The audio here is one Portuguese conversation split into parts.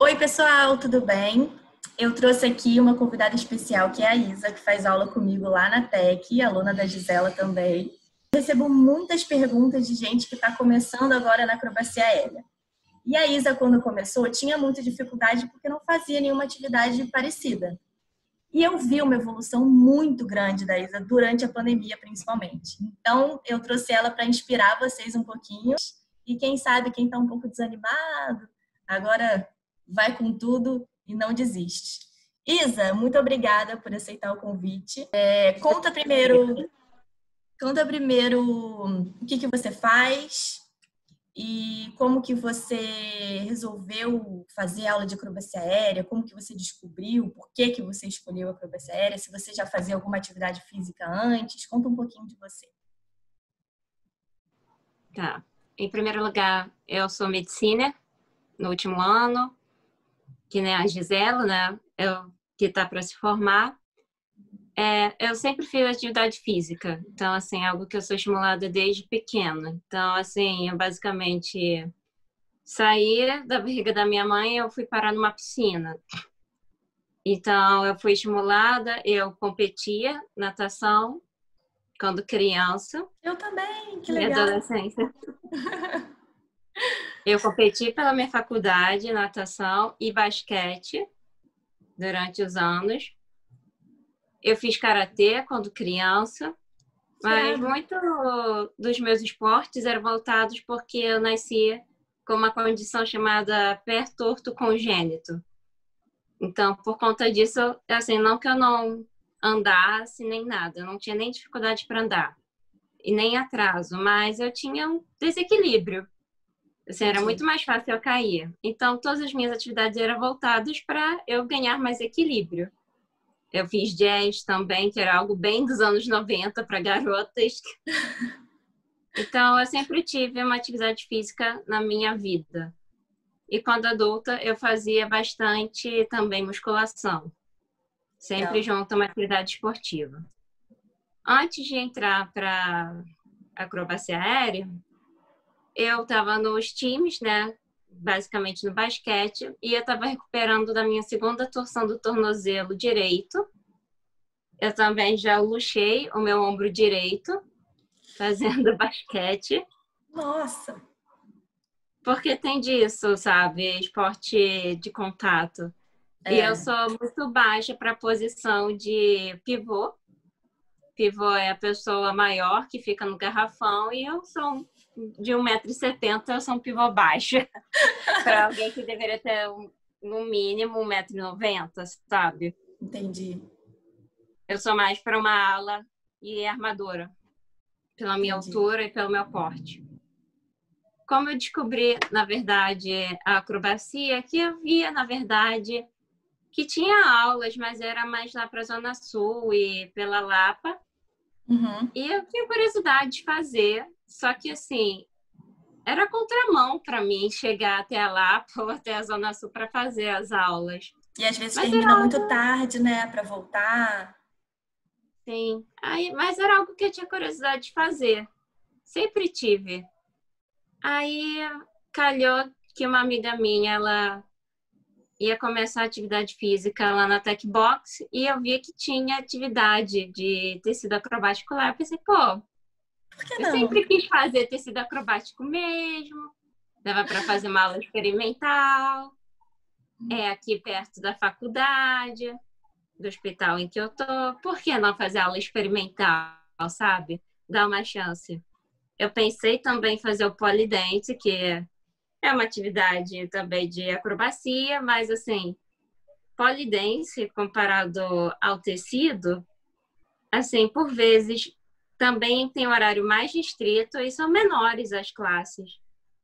Oi, pessoal, tudo bem? Eu trouxe aqui uma convidada especial, que é a Isa, que faz aula comigo lá na TEC, aluna da Gisela também. Eu recebo muitas perguntas de gente que está começando agora na acrobacia aérea. E a Isa, quando começou, tinha muita dificuldade porque não fazia nenhuma atividade parecida. E eu vi uma evolução muito grande da Isa durante a pandemia, principalmente. Então, eu trouxe ela para inspirar vocês um pouquinho. E quem sabe, quem está um pouco desanimado, agora vai com tudo e não desiste. Isa, muito obrigada por aceitar o convite. Conta primeiro o que você faz e como que você resolveu fazer aula de acrobacia aérea, como que você descobriu, por que que você escolheu a acrobacia aérea, se você já fazia alguma atividade física antes. Conta um pouquinho de você. Tá. Em primeiro lugar, eu sou medicina no último ano, que nem a Gisela, né? Que está para se formar. Eu sempre fiz atividade física, então, assim, é algo que eu sou estimulada desde pequena. Então, assim, eu basicamente saí da barriga da minha mãe e eu fui parar numa piscina. Então, eu fui estimulada, eu competia natação quando criança. Eu também, que E legal. adolescência. Eu competi pela minha faculdade, natação e basquete durante os anos. Eu fiz karatê quando criança, mas muito dos meus esportes eram voltados porque eu nasci com uma condição chamada pé torto congênito. Então, por conta disso, assim, não que eu não andasse nem nada, eu não tinha nem dificuldade para andar e nem atraso, mas eu tinha um desequilíbrio. Assim, era muito mais fácil eu cair. Então, todas as minhas atividades eram voltadas para eu ganhar mais equilíbrio. Eu fiz jazz também, que era algo bem dos anos 90 para garotas. Então, eu sempre tive uma atividade física na minha vida. E quando adulta, eu fazia bastante também musculação. Sempre junto a uma atividade esportiva. Antes de entrar para acrobacia aérea, eu estava nos times, né? Basicamente no basquete, e eu estava recuperando da minha segunda torção do tornozelo direito. Eu também já luxei o meu ombro direito fazendo basquete. Nossa! Porque tem disso, sabe? Esporte de contato. E eu sou muito baixa para a posição de pivô. Pivô é a pessoa maior que fica no garrafão e eu sou de 1,70 m, eu sou um pivô baixo. Para alguém que deveria ter no mínimo 1,90 m, sabe? Entendi. Eu sou mais para uma ala e armadura, pela minha altura e pelo meu porte. Como eu descobri, na verdade, a acrobacia, que eu via, na verdade, que tinha aulas, mas era mais lá para a Zona Sul e pela Lapa. Uhum. E eu tinha curiosidade de fazer, só que, assim, era contramão para mim chegar até a Lapa ou até a Zona Sul para fazer as aulas. E às vezes termina muito tarde, né, para voltar. Sim, mas era algo que eu tinha curiosidade de fazer. Sempre tive. Aí calhou que uma amiga minha, ela ia começar a atividade física lá na Tech Box e eu via que tinha atividade de tecido acrobático lá. Eu pensei, pô, Por que eu não? sempre quis fazer tecido acrobático mesmo. Dava para fazer uma aula experimental. É aqui perto da faculdade, do hospital em que eu tô. Por que não fazer aula experimental, sabe? Dar uma chance. Eu pensei também em fazer o polidense, que é uma atividade também de acrobacia, mas assim, polidense comparado ao tecido, assim, por vezes também tem horário mais restrito e são menores as classes.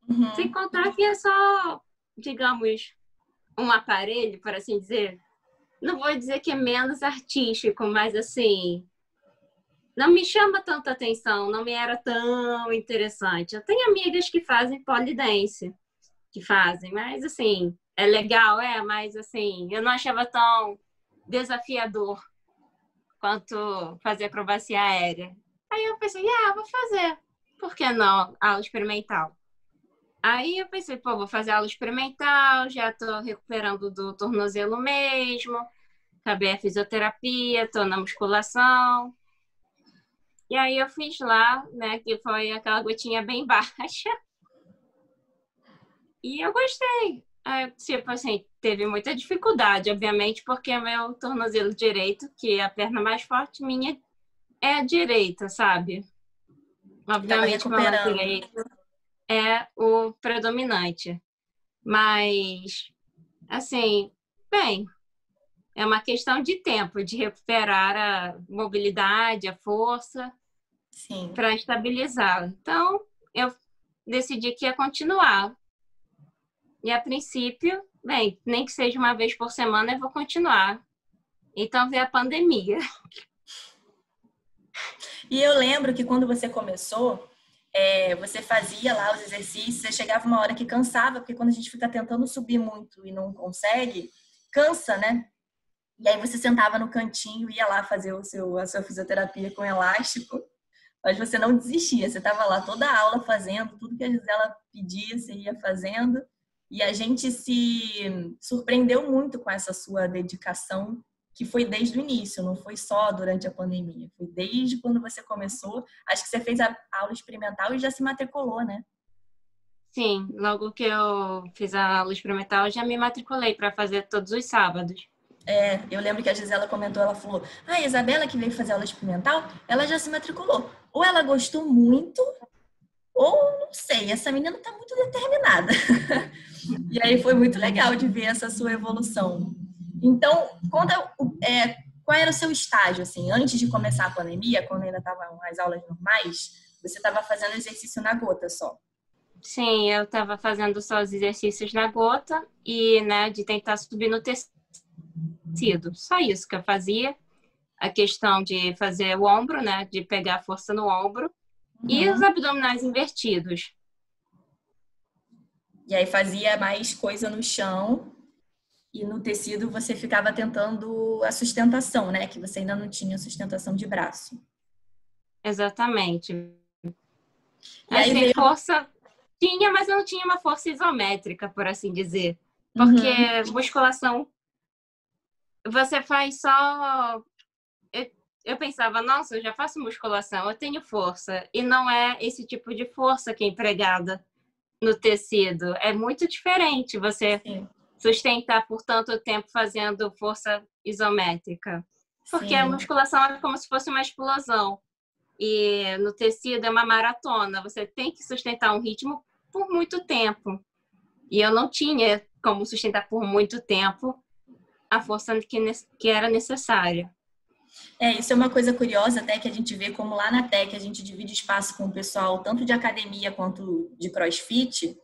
Uhum. Sem contar que é só, digamos, um aparelho, por assim dizer. Não vou dizer que é menos artístico, mas assim, não me chama tanta atenção, não me era tão interessante. Eu tenho amigas que fazem polidense, mas assim, é legal, mas assim, eu não achava tão desafiador quanto fazer acrobacia aérea. Aí eu pensei, vou fazer. Por que não? Aula experimental. Aí eu pensei, pô, vou fazer aula experimental, já tô recuperando do tornozelo mesmo, acabei a fisioterapia, tô na musculação. E aí eu fiz lá, né, que foi aquela gotinha bem baixa. E eu gostei. Aí, tipo assim, teve muita dificuldade, obviamente, porque é meu tornozelo direito, que é a perna mais forte minha, é a direita, sabe? Estava Obviamente, meu lado recuperando. direito é o predominante. Mas, assim, bem, é uma questão de tempo, de recuperar a mobilidade, a força, Sim. para estabilizar. Então, eu decidi que ia continuar. E, a princípio, bem, nem que seja uma vez por semana, eu vou continuar. Então, veio a pandemia. E eu lembro que quando você começou, você fazia lá os exercícios, você chegava uma hora que cansava, porque quando a gente fica tentando subir muito e não consegue, cansa, né? E aí você sentava no cantinho, ia lá fazer a sua fisioterapia com elástico, mas você não desistia, você estava lá toda a aula fazendo, tudo que a Gisela pedia, você ia fazendo. E a gente se surpreendeu muito com essa sua dedicação, que foi desde o início, não foi só durante a pandemia, foi desde quando você começou. Acho que você fez a aula experimental e já se matriculou, né? Sim, logo que eu fiz a aula experimental, eu já me matriculei para fazer todos os sábados. Eu lembro que a Gisela comentou, ela falou, a Isabela que veio fazer aula experimental, ela já se matriculou. Ou ela gostou muito, ou não sei, essa menina está muito determinada. E aí foi muito legal de ver essa sua evolução. Então, conta qual era o seu estágio, assim, antes de começar a pandemia, quando ainda estavam as aulas normais, você estava fazendo exercício na gota só. Sim, eu estava fazendo só os exercícios na gota e, né, de tentar subir no tecido. Só isso que eu fazia. A questão de fazer o ombro, né, de pegar força no ombro e os Uhum. abdominais invertidos. E aí fazia mais coisa no chão e no tecido você ficava tentando a sustentação, né? Que você ainda não tinha sustentação de braço. Exatamente. E aí Assim, veio. força tinha, mas eu não tinha uma força isométrica, por assim dizer. Porque Uhum. musculação, você faz só. Eu pensava, nossa, eu já faço musculação, eu tenho força. E não é esse tipo de força que é empregada no tecido. É muito diferente você Sim, sustentar por tanto tempo fazendo força isométrica. Porque a sim. musculação é como se fosse uma explosão. E no tecido é uma maratona. Você tem que sustentar um ritmo por muito tempo. E eu não tinha como sustentar por muito tempo a força que era necessária. Isso é uma coisa curiosa até que a gente vê como lá na Tec a gente divide espaço com o pessoal tanto de academia quanto de CrossFit.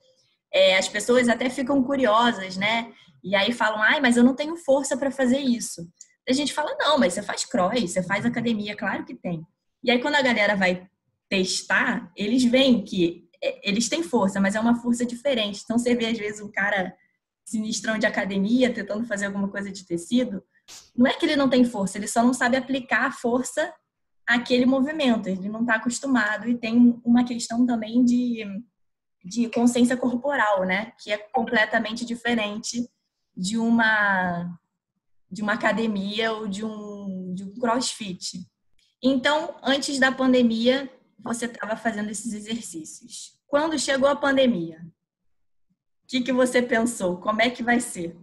As pessoas até ficam curiosas, né? E aí falam, ai, mas eu não tenho força para fazer isso. A gente fala, não, mas você faz cross, você faz academia, claro que tem. E aí quando a galera vai testar, eles veem que eles têm força, mas é uma força diferente. Então você vê às vezes um cara sinistrão de academia tentando fazer alguma coisa de tecido, não é que ele não tem força, ele só não sabe aplicar a força àquele movimento, ele não está acostumado e tem uma questão também de consciência corporal, né? Que é completamente diferente de uma academia ou de um CrossFit. Então, antes da pandemia, você estava fazendo esses exercícios. Quando chegou a pandemia, o que você pensou? Como é que vai ser?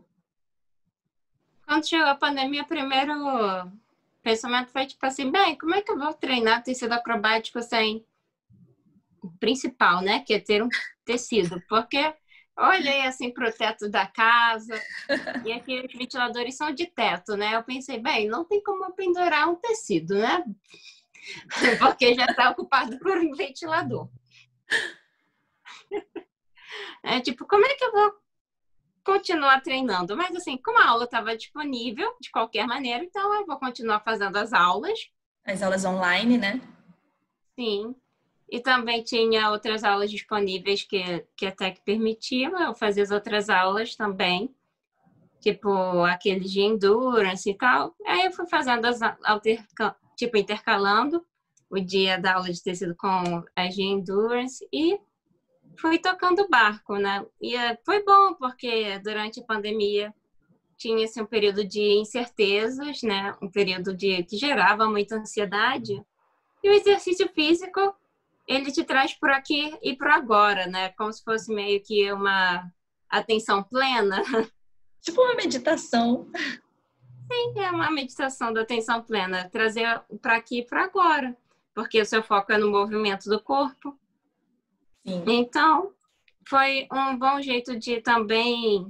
Quando chegou a pandemia, o primeiro pensamento foi tipo assim, bem, como é que eu vou treinar tecido acrobático sem o principal, né? Que é ter um tecido. Porque eu olhei assim pro teto da casa e aqui os ventiladores são de teto, né? Eu pensei, bem, não tem como eu pendurar um tecido, né? Porque já está ocupado por um ventilador. É tipo, como é que eu vou continuar treinando? Mas assim, como a aula estava disponível de qualquer maneira, então eu vou continuar fazendo as aulas, As aulas online, né? sim. E também tinha outras aulas disponíveis que até que permitiam eu fazer as outras aulas também, tipo aqueles de endurance e tal. Aí eu fui fazendo tipo intercalando o dia da aula de tecido com as de endurance e fui tocando o barco, né? E foi bom, porque durante a pandemia tinha-se um período de incertezas, né? Um período que gerava muita ansiedade. E o exercício físico, ele te traz por aqui e por agora, né? Como se fosse meio que uma atenção plena. Tipo uma meditação. Sim, é uma meditação da atenção plena, trazer para aqui e para agora, porque o seu foco é no movimento do corpo. Sim. Então, foi um bom jeito de também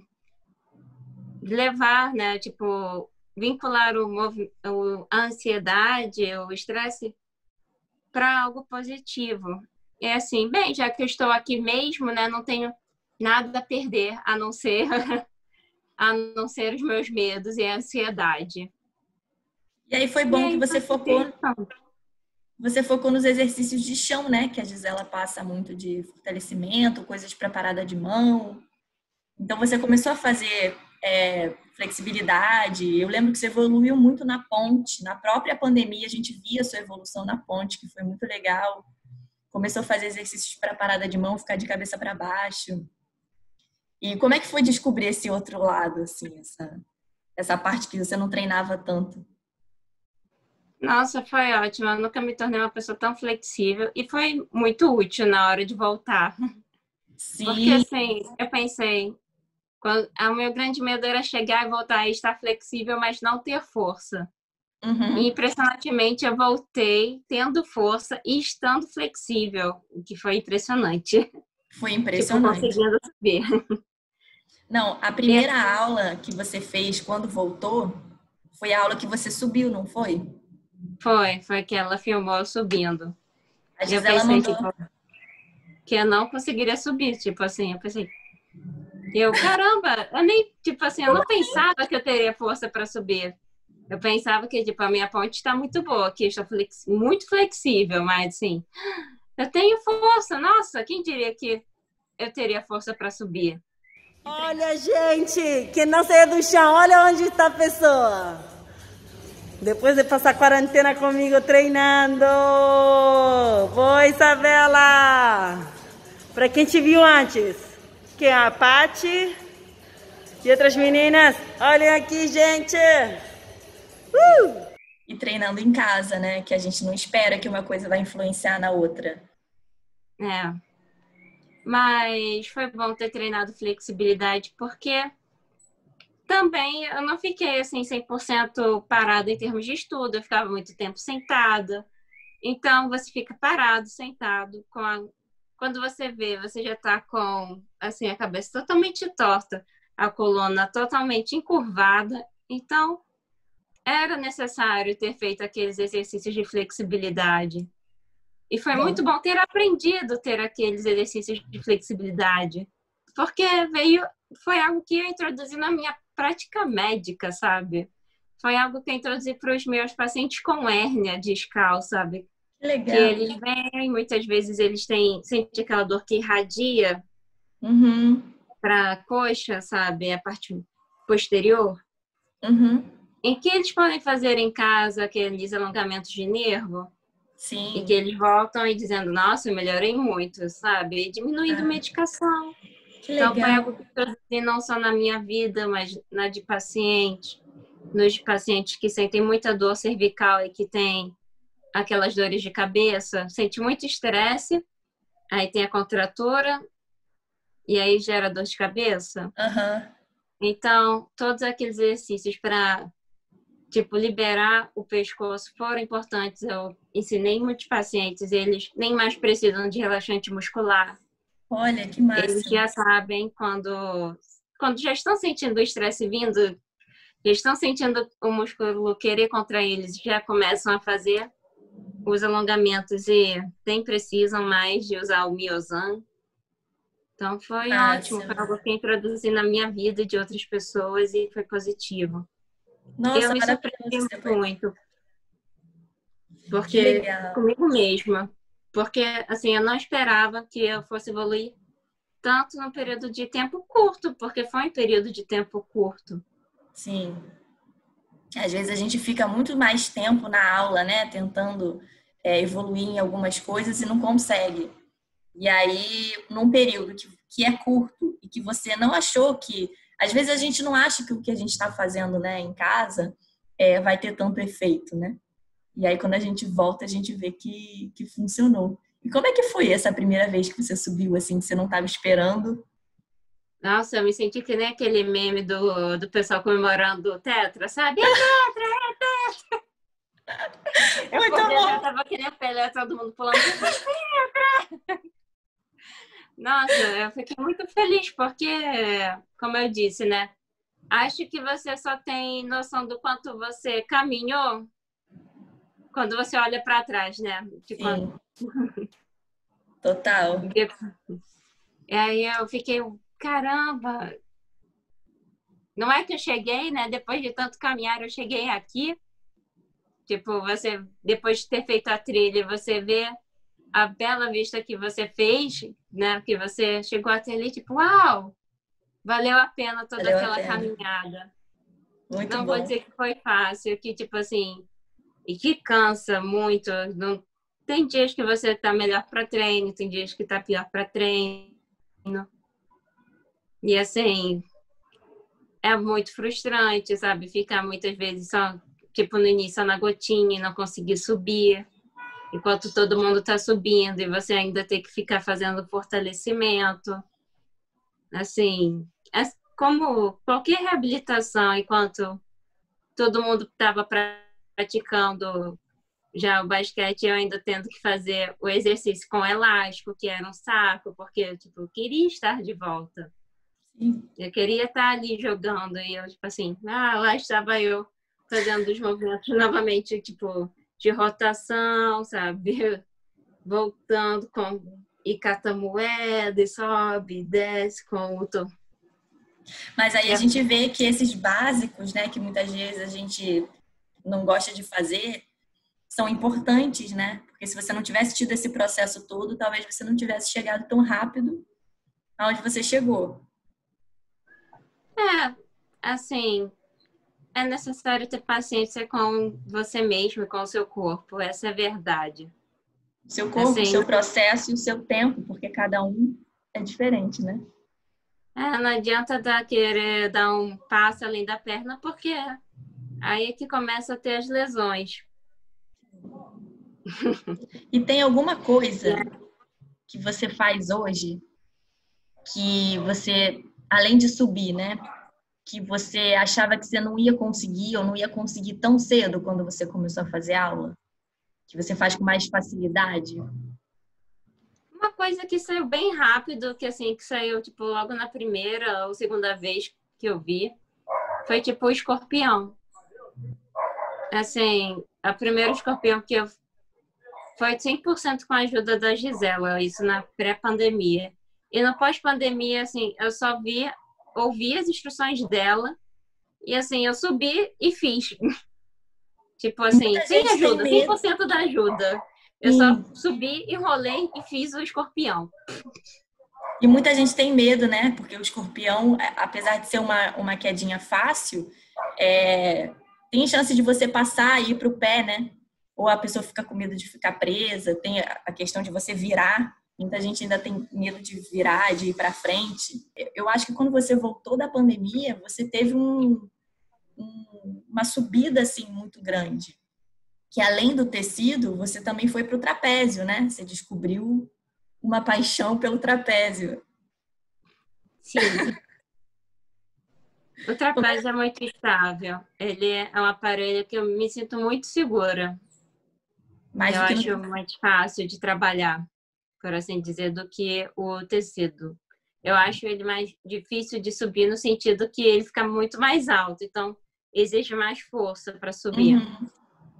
levar, né? Tipo, vincular a ansiedade, o estresse para algo positivo. É assim, bem, já que eu estou aqui mesmo, né? Não tenho nada a perder a não ser os meus medos e a ansiedade. E aí foi bom que você focou nos exercícios de chão, né? Que a Gisela passa muito de fortalecimento, coisas para parada de mão. Então você começou a fazer flexibilidade. Eu lembro que você evoluiu muito na ponte. Na própria pandemia a gente via a sua evolução na ponte, que foi muito legal. Começou a fazer exercícios para parada de mão, ficar de cabeça para baixo. E como é que foi descobrir esse outro lado, assim, essa parte que você não treinava tanto? Nossa, foi ótimo. Eu nunca me tornei uma pessoa tão flexível e foi muito útil na hora de voltar. Sim. Porque, assim, eu pensei, o meu grande medo era chegar e voltar e estar flexível, mas não ter força. Uhum. E, impressionantemente, eu voltei tendo força e estando flexível, o que foi impressionante. Foi impressionante. Tipo, conseguindo subir. Não, a primeira aula que você fez quando voltou foi a aula que você subiu, não foi? Foi que ela filmou subindo. A Eu Gisela pensei, mandou. tipo, que eu não conseguiria subir, tipo assim, eu pensei, caramba, eu nem, tipo assim, eu não pensava que eu teria força para subir. Eu pensava que, tipo, a minha ponte está muito boa, que eu estou muito flexível, mas assim, eu tenho força, nossa, quem diria que eu teria força para subir? Olha, gente, que não saia do chão, olha onde está a pessoa. Depois de passar quarentena comigo treinando. Boa, Isabela. Para quem te viu antes, que é a Paty e outras meninas. Olhem aqui, gente. E treinando em casa, né? Que a gente não espera que uma coisa vai influenciar na outra. É. Mas foi bom ter treinado flexibilidade, porque também eu não fiquei assim 100% parada em termos de estudo, eu ficava muito tempo sentada. Então você fica parado, sentado, quando você vê, você já está com assim a cabeça totalmente torta, a coluna totalmente encurvada. Então era necessário ter feito aqueles exercícios de flexibilidade. E foi muito bom ter aprendido ter aqueles exercícios de flexibilidade, porque foi algo que eu introduzi na minha prática médica, sabe? Foi algo que eu introduzi para os meus pacientes com hérnia discal, sabe? Legal. Que eles vêm, muitas vezes eles sentem aquela dor que irradia para a coxa, sabe? A parte posterior. Em que eles podem fazer em casa aqueles alongamentos de nervo. Sim. E que eles voltam e dizendo, nossa, eu melhorei muito, sabe? E diminuindo medicação. Que legal. Então, foi algo que eu trouxe não só na minha vida, mas na de paciente. Nos pacientes que sentem muita dor cervical e que têm aquelas dores de cabeça, sente muito estresse, aí tem a contratura, e aí gera dor de cabeça. Então, todos aqueles exercícios para tipo, liberar o pescoço foram importantes. Eu ensinei muitos pacientes, eles nem mais precisam de relaxante muscular. Olha, que massa. Eles já sabem quando já estão sentindo o estresse vindo, já estão sentindo o músculo querer contrair, eles já começam a fazer os alongamentos e nem precisam mais de usar o Myosan. Então, foi ótimo. Foi algo que eu introduzi na minha vida e de outras pessoas e foi positivo. Nossa, eu me surpreendi muito. Porque comigo mesma. Porque, assim, eu não esperava que eu fosse evoluir tanto num período de tempo curto, porque foi um período de tempo curto. Sim. Às vezes a gente fica muito mais tempo na aula, né? Tentando evoluir em algumas coisas e não consegue. E aí, num período que é curto e que você não achou que... Às vezes a gente não acha que o que a gente está fazendo, né, em casa vai ter tanto efeito, né? E aí, quando a gente volta, a gente vê que funcionou. E como é que foi essa primeira vez que você subiu, assim, que você não estava esperando? Nossa, eu me senti que nem aquele meme do pessoal comemorando o Tetra, sabe? É Tetra, é Tetra! Eu Muito acordei, bom! já tava que nem Pelé, todo mundo pulando. Nossa, eu fiquei muito feliz porque, como eu disse, né? Acho que você só tem noção do quanto você caminhou quando você olha para trás, né? Sim, total. E aí eu fiquei, caramba! Não é que eu cheguei, né? Depois de tanto caminhar, eu cheguei aqui. Tipo, você, depois de ter feito a trilha, você vê a bela vista que você fez, né? Que você chegou até ali, tipo, uau! Valeu a pena toda Valeu a aquela pena. caminhada. Muito Não vou bom. dizer que foi fácil, que tipo assim, e que cansa muito. Não... Tem dias que você tá melhor para treino, tem dias que tá pior para treino. E assim, é muito frustrante, sabe? Ficar muitas vezes só, tipo, no início, só na gotinha e não conseguir subir, enquanto todo mundo tá subindo e você ainda tem que ficar fazendo fortalecimento. Assim, é como qualquer reabilitação, enquanto todo mundo estava praticando já o basquete, eu ainda tendo que fazer o exercício com elástico, que era um saco, porque tipo, eu queria estar de volta. Sim. Eu queria estar ali jogando e eu, tipo assim, lá estava eu fazendo os movimentos novamente, tipo, de rotação, sabe? Voltando com e cata moeda, e sobe, desce com o Mas aí a gente vê que esses básicos, né, que muitas vezes a gente não gosta de fazer, são importantes, né? Porque se você não tivesse tido esse processo todo, talvez você não tivesse chegado tão rápido aonde você chegou. Assim, é necessário ter paciência com você mesmo e com o seu corpo, essa é a verdade. O seu corpo, o Assim, seu processo e o seu tempo, porque cada um é diferente, né? não adianta querer dar um passo além da perna, porque aí é que começa a ter as lesões. E tem alguma coisa que você faz hoje que você, além de subir, né? Que você achava que você não ia conseguir ou não ia conseguir tão cedo quando você começou a fazer aula? Que você faz com mais facilidade? Uma coisa que saiu bem rápido, que assim, que saiu tipo logo na primeira ou segunda vez que eu vi, foi tipo o escorpião. Assim, a primeira escorpião que eu foi 100% com a ajuda da Gisela, isso na pré-pandemia. E no pós-pandemia, assim, eu só ouvi as instruções dela e assim, eu subi e fiz. Tipo assim, Muita sem gente tem ajuda, medo. 100% da ajuda. Eu só subi, enrolei e fiz o escorpião. E muita gente tem medo, né? Porque o escorpião, apesar de ser uma quedinha fácil, tem chance de você passar e ir para o pé, né? Ou a pessoa fica com medo de ficar presa, tem a questão de você virar. Muita gente ainda tem medo de virar, de ir para frente. Eu acho que quando você voltou da pandemia, você teve uma subida assim muito grande. Que além do tecido, você também foi para o trapézio, né? Você descobriu uma paixão pelo trapézio. Sim. O trapézio é muito estável. Ele é um aparelho que eu me sinto muito segura. Eu acho mais fácil de trabalhar, por assim dizer, do que o tecido. Eu acho ele mais difícil de subir no sentido que ele fica muito mais alto. Então, exige mais força para subir. Uhum.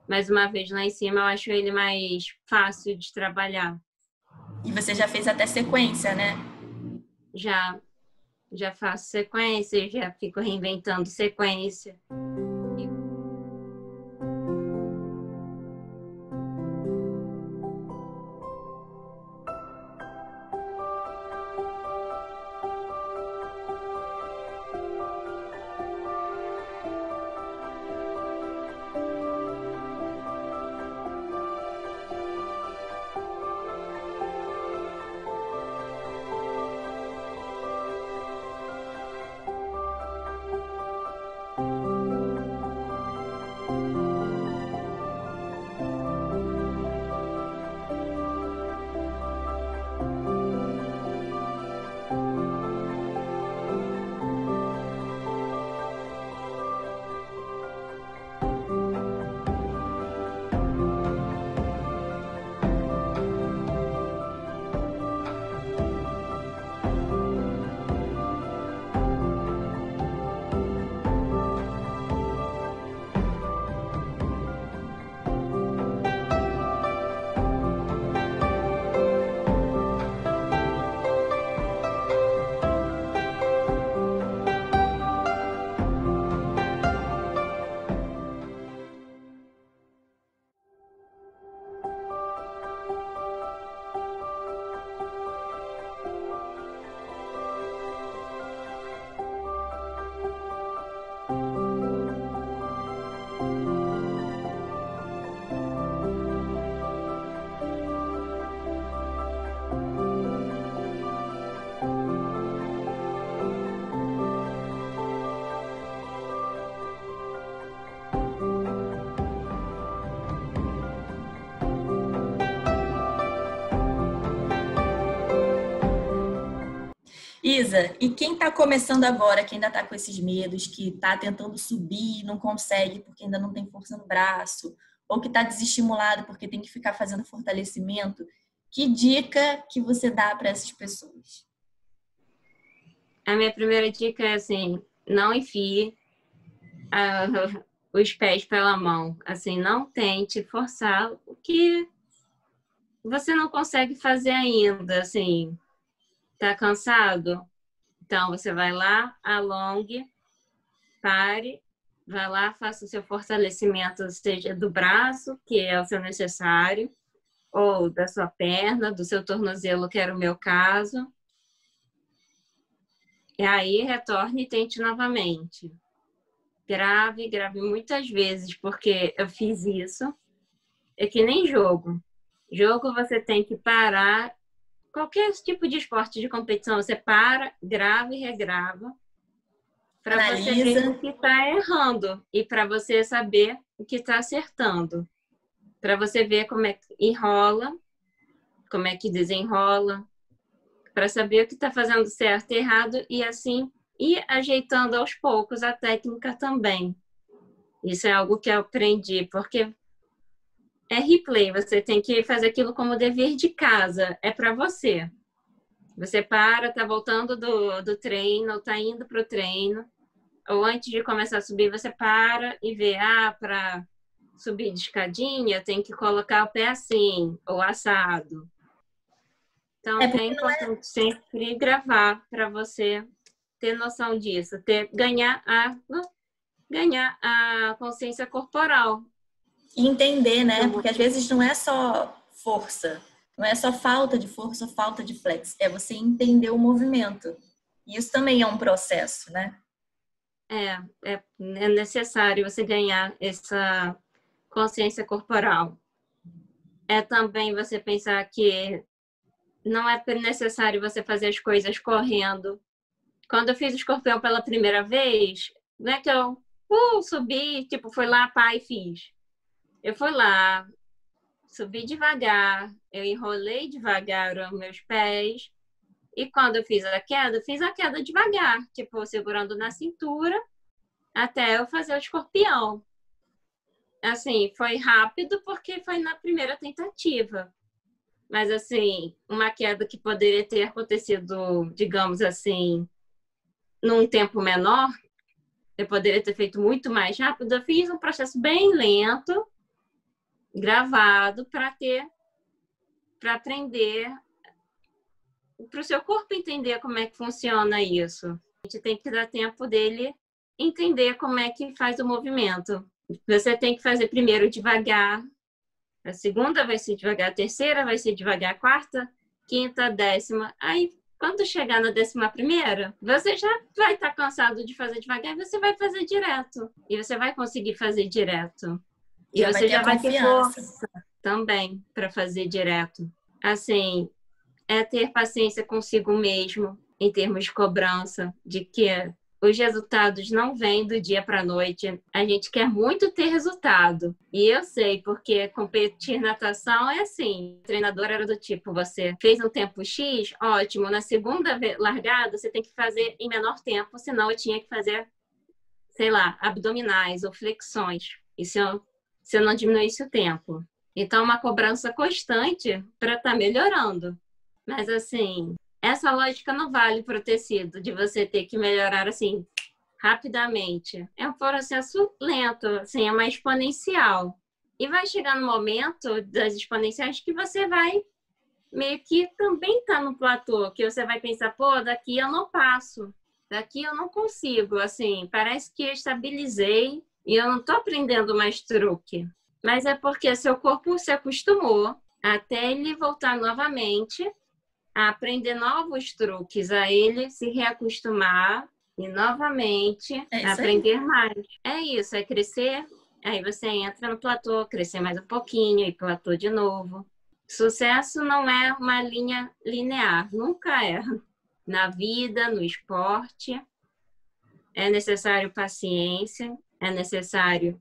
Mais uma vez lá em cima, eu acho ele mais fácil de trabalhar. E você já fez até sequência, né? Já faço sequência, já fico reinventando sequência. Isa, e quem está começando agora, que ainda está com esses medos, que está tentando subir e não consegue porque ainda não tem força no braço, ou que está desestimulado porque tem que ficar fazendo fortalecimento, que dica que você dá para essas pessoas? A minha primeira dica é assim, não enfie os pés pela mão. Assim, não tente forçar o que você não consegue fazer ainda. Assim, tá cansado? Então, você vai lá, alongue, pare, vai lá, faça o seu fortalecimento, seja do braço, que é o seu necessário, ou da sua perna, do seu tornozelo, que era o meu caso. E aí, retorne e tente novamente. Grave muitas vezes, porque eu fiz isso. É que nem jogo. Jogo você tem que parar. Qualquer tipo de esporte de competição, você para, grava e regrava para você ver o que está errando e para você saber o que está acertando. Para você ver como é que enrola, como é que desenrola, para saber o que está fazendo certo e errado e assim ir ajeitando aos poucos a técnica também. Isso é algo que eu aprendi, porque é replay, você tem que fazer aquilo como dever de casa, é para você. Você para, tá voltando do treino, ou tá indo pro treino, ou antes de começar a subir, você para e vê, para subir de escadinha, tem que colocar o pé assim, ou assado. Então, é importante sempre gravar para você ter noção disso, ganhar a consciência corporal. E entender, né? Porque às vezes não é só força, não é só falta de força ou falta de flex, é você entender o movimento. E isso também é um processo, né? É necessário você ganhar essa consciência corporal. É também você pensar que não é necessário você fazer as coisas correndo. Quando eu fiz o escorpião pela primeira vez, não é que eu subi, tipo, fui lá, pá, e fiz. Eu fui lá, subi devagar, eu enrolei devagar os meus pés. E quando eu fiz a queda devagar, tipo, segurando na cintura, até eu fazer o escorpião. Assim, foi rápido porque foi na primeira tentativa. Mas, assim, uma queda que poderia ter acontecido, digamos assim, num tempo menor, eu poderia ter feito muito mais rápido. Eu fiz um processo bem lento, gravado, para aprender, para o seu corpo entender como é que funciona isso. A gente tem que dar tempo dele entender como é que faz o movimento. Você tem que fazer primeiro devagar, a segunda vai ser devagar, a terceira vai ser devagar, a quarta, quinta, décima. Aí, quando chegar na 11ª, você já vai estar cansado de fazer devagar e você vai fazer direto. E você vai conseguir fazer direto. E você já vai ter força também para fazer direto. Assim, é ter paciência consigo mesmo, em termos de cobrança, de que os resultados não vêm do dia para a noite. A gente quer muito ter resultado. E eu sei, porque competir natação é assim. O treinador era do tipo, você fez um tempo X, ótimo. Na segunda largada, você tem que fazer em menor tempo, senão eu tinha que fazer, sei lá, abdominais ou flexões. E se eu não diminuísse o tempo. Então, uma cobrança constante para estar melhorando. Mas, assim, essa lógica não vale para o tecido, de você ter que melhorar, assim, rapidamente. É um processo lento, assim, é uma exponencial. E vai chegar no momento das exponenciais que você vai meio que também estar no platô, que você vai pensar, pô, daqui eu não passo, daqui eu não consigo, assim, parece que eu estabilizei e eu não estou aprendendo mais truque. Mas é porque seu corpo se acostumou até ele voltar novamente a aprender novos truques, a ele se reacostumar e novamente aprender mais. É isso, é crescer, aí você entra no platô, crescer mais um pouquinho e platô de novo. Sucesso não é uma linha linear, nunca é. Na vida, no esporte, é necessário paciência, é necessário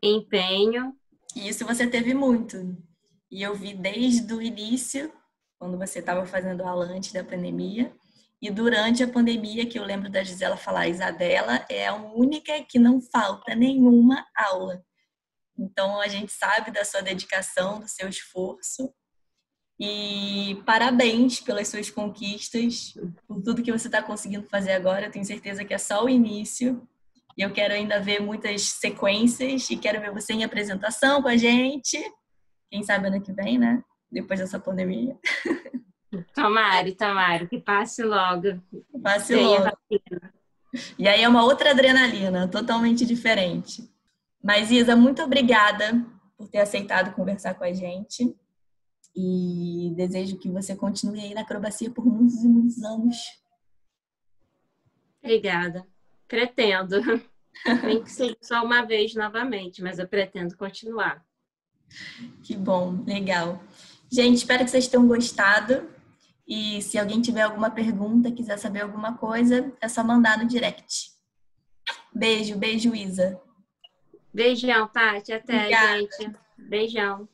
empenho. E isso você teve muito. E eu vi desde o início, quando você estava fazendo aula antes da pandemia, E durante a pandemia, que eu lembro da Gisela falar, a Isabela é a única que não falta nenhuma aula. Então, a gente sabe da sua dedicação, do seu esforço. E parabéns pelas suas conquistas, por tudo que você está conseguindo fazer agora. Eu tenho certeza que é só o início. E eu quero ainda ver muitas sequências e quero ver você em apresentação com a gente. Quem sabe ano que vem, né? Depois dessa pandemia. Tomara, que passe logo. Passe logo. E aí é uma outra adrenalina, totalmente diferente. Mas, Isa, muito obrigada por ter aceitado conversar com a gente. E desejo que você continue aí na acrobacia por muitos e muitos anos. Obrigada. Pretendo. Nem que seja só uma vez novamente, mas eu pretendo continuar. Que bom, legal. Gente, espero que vocês tenham gostado. E se alguém tiver alguma pergunta, quiser saber alguma coisa, é só mandar no direct. Beijo, Isa. Beijão, Tati. Até, Obrigada. gente. Beijão.